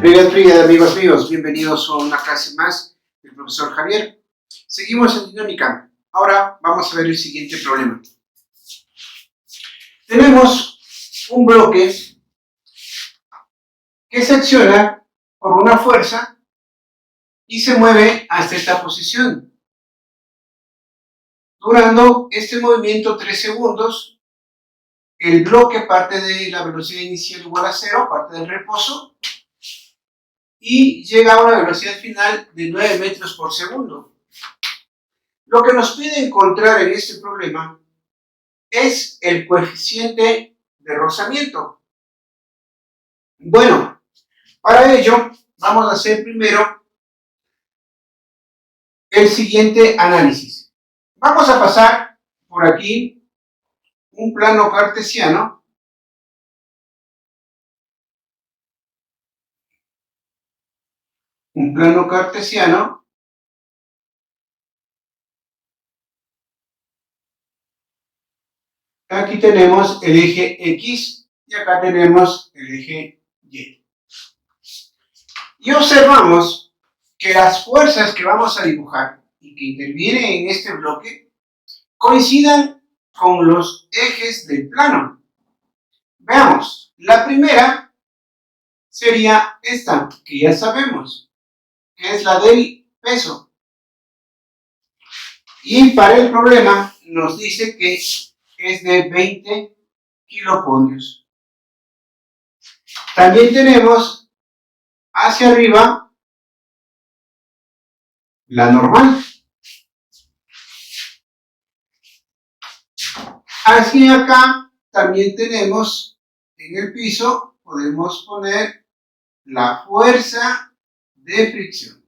Brigada, amigos míos, bienvenidos a una clase más del profesor Javier. Seguimos en dinámica. Ahora vamos a ver el siguiente problema. Tenemos un bloque que se acciona por una fuerza y se mueve hasta esta posición. Durando este movimiento 3 segundos, el bloque parte de la velocidad inicial igual a 0, parte del reposo, y llega a una velocidad final de 9 metros por segundo. Lo que nos pide encontrar en este problema es el coeficiente de rozamiento. Bueno, para ello vamos a hacer primero el siguiente análisis. Vamos a pasar por aquí un plano cartesiano . Aquí tenemos el eje X y acá tenemos el eje Y. Y observamos que las fuerzas que vamos a dibujar y que intervienen en este bloque coincidan con los ejes del plano. Veamos, la primera sería esta, que ya sabemos, que es la del peso. Y para el problema nos dice que es de 20 kiloponios. También tenemos hacia arriba la normal. Así acá también tenemos en el piso, podemos poner la fuerza de fricción.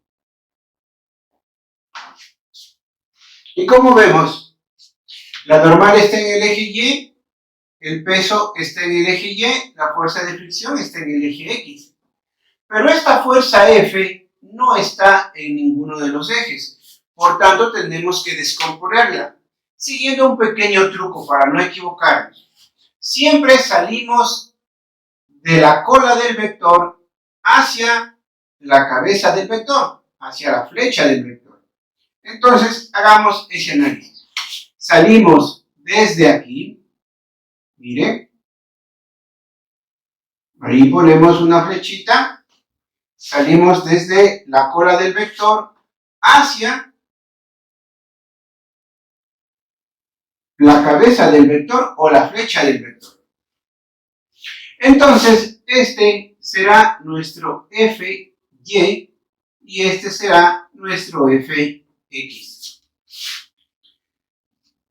Y como vemos, la normal está en el eje Y, el peso está en el eje Y, la fuerza de fricción está en el eje X. Pero esta fuerza F no está en ninguno de los ejes, por tanto tenemos que descomponerla, siguiendo un pequeño truco para no equivocarnos. Siempre salimos de la cola del vector hacia la cabeza del vector, hacia la flecha del vector. Entonces, hagamos ese análisis. Salimos desde aquí, miren, ahí ponemos una flechita, salimos desde la cola del vector hacia la cabeza del vector o la flecha del vector. Entonces, este será nuestro Fy y este será nuestro Fx.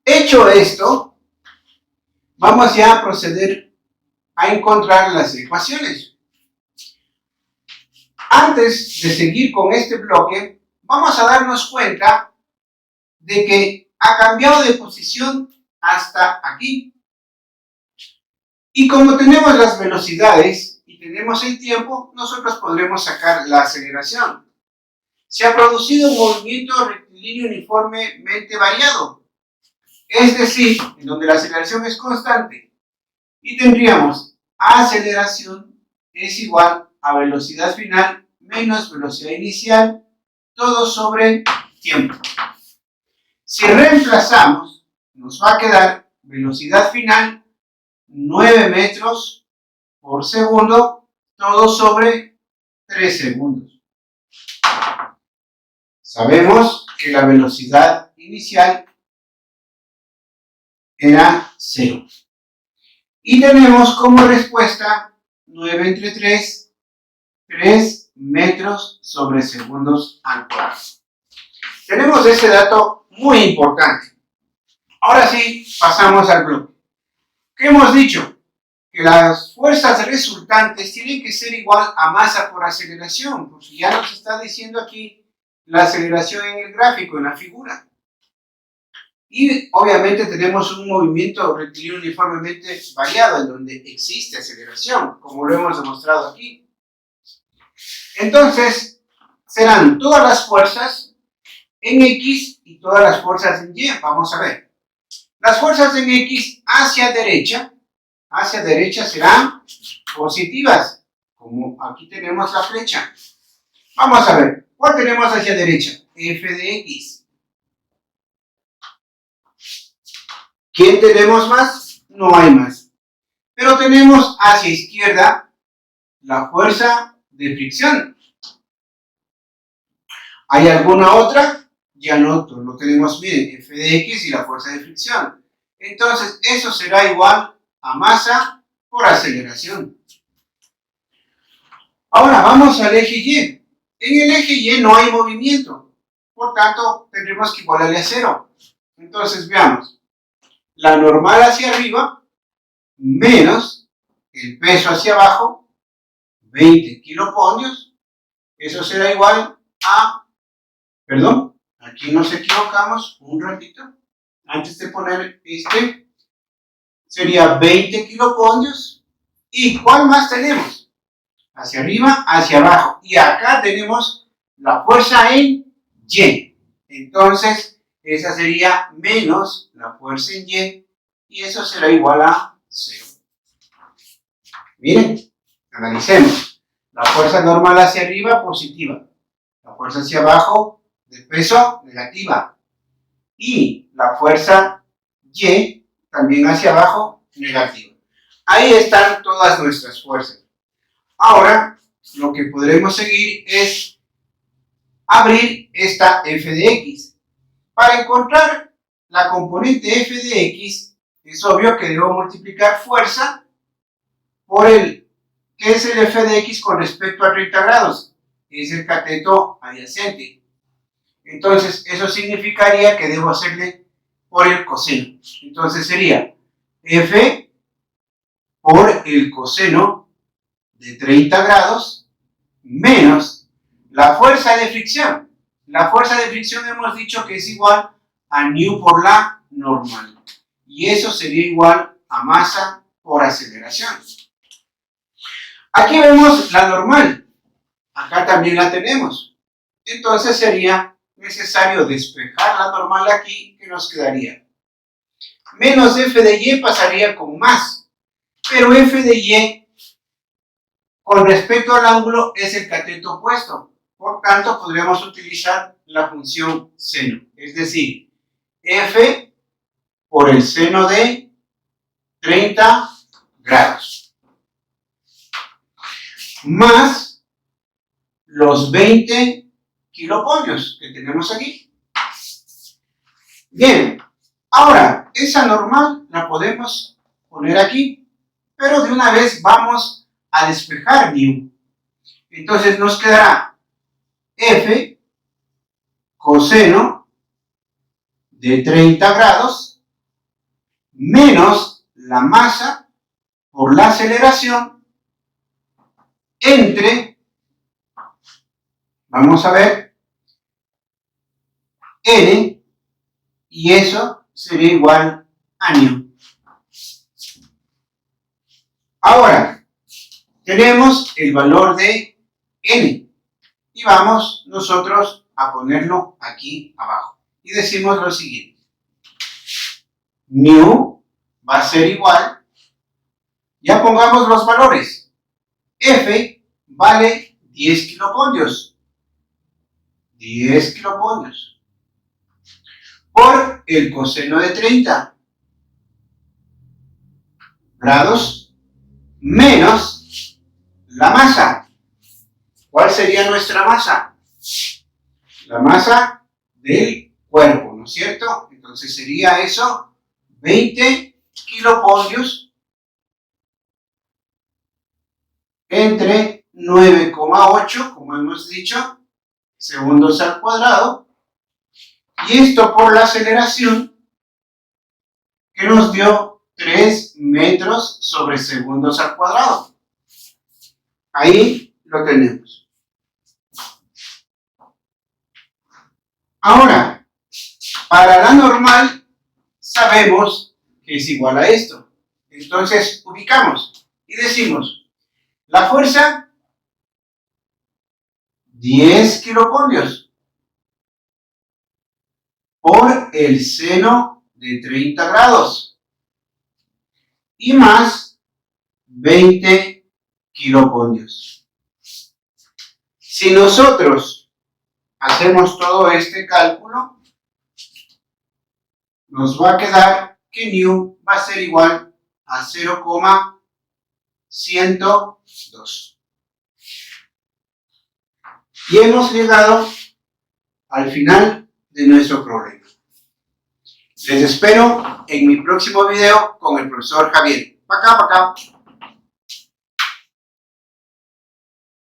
Hecho esto, vamos ya a proceder a encontrar las ecuaciones. Antes de seguir con este bloque, vamos a darnos cuenta de que ha cambiado de posición hasta aquí. Y como tenemos las velocidades y tenemos el tiempo, nosotros podremos sacar la aceleración. Se ha producido un movimiento rectilíneo uniformemente variado, es decir, en donde la aceleración es constante. Y tendríamos aceleración es igual a velocidad final menos velocidad inicial, todo sobre tiempo. Si reemplazamos, nos va a quedar velocidad final 9 metros por segundo, todo sobre 3 segundos. Sabemos que la velocidad inicial era 0. Y tenemos como respuesta 9 entre 3 metros sobre segundos al cuadrado. Tenemos ese dato muy importante. Ahora sí, pasamos al bloque. ¿Qué hemos dicho? Que las fuerzas resultantes tienen que ser igual a masa por aceleración, porque ya nos está diciendo aquí la aceleración en el gráfico, en la figura. Y obviamente tenemos un movimiento rectilíneo uniformemente variado en donde existe aceleración, como lo hemos demostrado aquí. Entonces, serán todas las fuerzas en X y todas las fuerzas en Y. Vamos a ver. Las fuerzas en X hacia derecha serán positivas, como aquí tenemos la flecha. Vamos a ver, ¿cuál tenemos hacia derecha? F de X. ¿Quién tenemos más? No hay más. Pero tenemos hacia izquierda la fuerza de fricción. ¿Hay alguna otra? Ya no tenemos, miren, F de X y la fuerza de fricción. Entonces, eso será igual a masa por aceleración. Ahora, vamos al eje Y. En el eje Y no hay movimiento. Por tanto, tendremos que igualarle a 0. Entonces, veamos. La normal hacia arriba menos el peso hacia abajo, 20 kiloponios. Eso será igual a, perdón, aquí nos equivocamos un ratito. Antes de poner sería 20 kiloponios. ¿Y cuál más tenemos? Hacia arriba, hacia abajo. Y acá tenemos la fuerza en Y. Entonces, esa sería menos la fuerza en Y. Y eso será igual a 0. Miren, analicemos. La fuerza normal hacia arriba, positiva. La fuerza hacia abajo, del peso, negativa. Y la fuerza Y, también hacia abajo, negativa. Ahí están todas nuestras fuerzas. Ahora, lo que podremos seguir es abrir esta F de X. Para encontrar la componente F de X, es obvio que debo multiplicar fuerza por ¿qué es el F de X con respecto a 30 grados? Es el cateto adyacente. Entonces, eso significaría que debo hacerle por el coseno. Entonces sería F por el coseno de 30 grados menos la fuerza de fricción. La fuerza de fricción hemos dicho que es igual a nu por la normal. Y eso sería igual a masa por aceleración. Aquí vemos la normal. Acá también la tenemos. Entonces sería necesario despejar la normal aquí, que nos quedaría. Menos F de Y pasaría con más. Pero F de Y, con respecto al ángulo, es el cateto opuesto. Por tanto, podríamos utilizar la función seno. Es decir, F por el seno de 30 grados. Más los 20 kilopollos que tenemos aquí. Bien, ahora, esa normal la podemos poner aquí, pero de una vez vamos a despejar mu. Entonces nos quedará F coseno de 30 grados menos la masa por la aceleración entre, vamos a ver, N, y eso sería igual a nu. Ahora, tenemos el valor de N y vamos nosotros a ponerlo aquí abajo. Y decimos lo siguiente. Nu va a ser igual, ya pongamos los valores. F vale 10 kilopollos. 10 kilopollos. Por el coseno de 30 grados menos la masa. ¿Cuál sería nuestra masa? La masa del cuerpo, ¿no es cierto? Entonces sería eso 20 kilopollos entre 9,8, como hemos dicho, segundos al cuadrado. Y esto por la aceleración que nos dio 3 metros sobre segundos al cuadrado. Ahí lo tenemos. Ahora, para la normal sabemos que es igual a esto. Entonces ubicamos y decimos, la fuerza 10 kilopollos por el seno de 30 grados y más 20 kilovolios. Si nosotros hacemos todo este cálculo, nos va a quedar que nu va a ser igual a 0,102. Y hemos llegado al final de nuestro problema. Les espero en mi próximo video con el profesor Javier. Pa' acá, pa' acá.